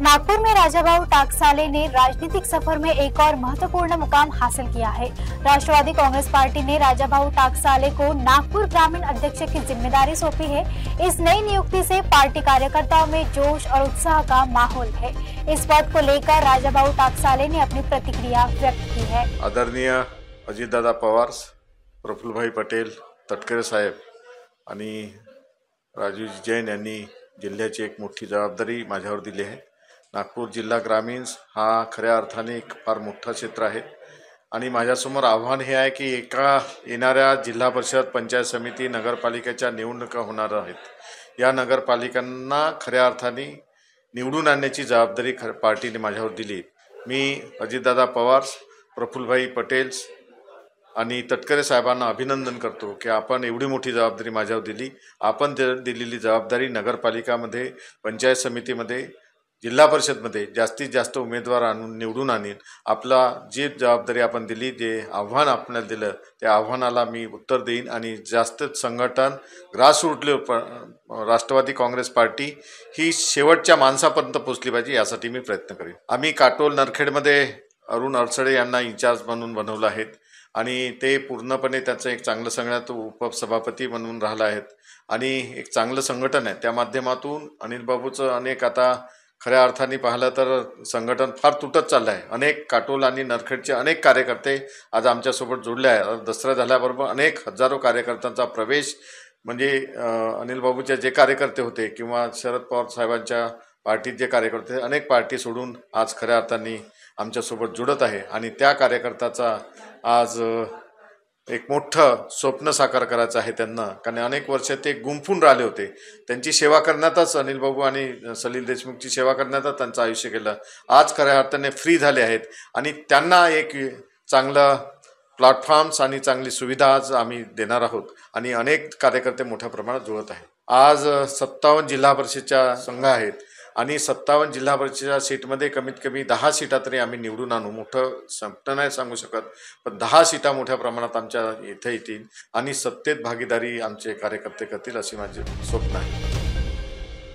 नागपुर में राजाभाऊ टाकसाले ने राजनीतिक सफर में एक और महत्वपूर्ण मुकाम हासिल किया है। राष्ट्रवादी कांग्रेस पार्टी ने राजाभाऊ टाकसाले को नागपुर ग्रामीण अध्यक्ष की जिम्मेदारी सौंपी है। इस नई नियुक्ति से पार्टी कार्यकर्ताओं में जोश और उत्साह का माहौल है। इस पद को लेकर राजाभाऊ टाकसाले ने अपनी प्रतिक्रिया व्यक्त की है। आदरणीय अजितदादा पवार, प्रफुल्लभाई पटेल, तटकरे साहेब आणि राजू जैन यांनी जिल्ह्याची एक मोठी जबाबदारी माझ्यावर दिली आहे। नागपूर जिल्हा ग्रामीण हा खऱ्या अर्थाने एक फार मोठा क्षेत्र आहे आणि माझ्यासमोर आव्हान हे आहे की एका येणाऱ्या जिल्हा परिषद, पंचायत समिती, नगरपालिकेच्या निवडणुका होणार आहेत। या नगरपालिकांना खऱ्या अर्थाने निवडून आणण्याची जबाबदारी पार्टीने माझ्यावर दिली। मी अजितदादा पवार, प्रफुल्लभाई पटेल आणि तटकरे साहेबांना अभिनंदन करतो की आपण एवढी मोठी जबाबदारी माझ्यावर दिली। आपण दिलेली जबाबदारी नगरपालिकामध्ये, पंचायत समितीमध्ये, जिल्हा परिषदमध्ये जास्तीत जास्त उमेदवार आणून निवडून आणीन। आपला जी जबाबदारी आपण दिली, जे आव्हान आपल्याला दिलं, त्या आव्हानाला मी उत्तर देईन आणि जास्त संघटन ग्रासरूट राष्ट्रवादी काँग्रेस पार्टी ही शेवटच्या माणसापर्यंत पोहोचली पाहिजे यासाठी मी प्रयत्न करेन। आम्ही काटोल नरखेडमध्ये अरुण अडसळे यांना इंचार्ज म्हणून बनवलं आहे आणि ते पूर्णपणे त्याचं एक चांगलं सगळ्यात उपसभापती म्हणून राहिला आहेत आणि एक चांगलं संघटन आहे। त्या माध्यमातून अनिल बाबूचं अनेक आता खऱ्या अर्थाने पाहिलं तर संघटन फार तुटत चाललं आहे। अनेक काटोल आणि नरखेडचे अनेक कार्यकर्ते आज आमच्यासोबत जोडले आहेत। दसरा झाल्याबरोबर अनेक हजारो कार्यकर्त्यांचा प्रवेश म्हणजे अनिल बाबूचे जे कार्यकर्ते होते किंवा शरद पवार साहेबांच्या पार्टीत जे कार्यकर्ते अनेक पार्टी सोडून आज खऱ्या अर्थाने आमच्यासोबत जुळत आहे आणि त्या कार्यकर्त्याचा आज एक मोठं स्वप्न साकार करायचं आहे त्यांना, कारण अनेक वर्ष ते गुंफून राहिले होते। त्यांची सेवा करण्यातच अनिल बाबू आणि सलील देशमुखची सेवा करण्यातच त्यांचं आयुष्य गेलं। आज खऱ्या अर्थाने फ्री झाले आहेत आणि त्यांना एक चांगलं प्लॅटफॉर्म्स आणि चांगली सुविधा आज आम्ही देणार आहोत आणि अनेक कार्यकर्ते मोठ्या प्रमाणात जुळत आहेत। आज 57 जिल्हा परिषदच्या संघ आहेत आणि 57 जिल्हा परिषदेच्या सीटमध्ये कमीत कमी 10 सीटा तरी आम्ही निवडून आणू। मोठं स्वप्न नाही सांगू शकत, पण 10 सीटा मोठ्या प्रमाणात आमच्या इथे येतील आणि सत्तेत भागीदारी आमचे कार्यकर्ते करतील अशी माझे स्वप्न आहे।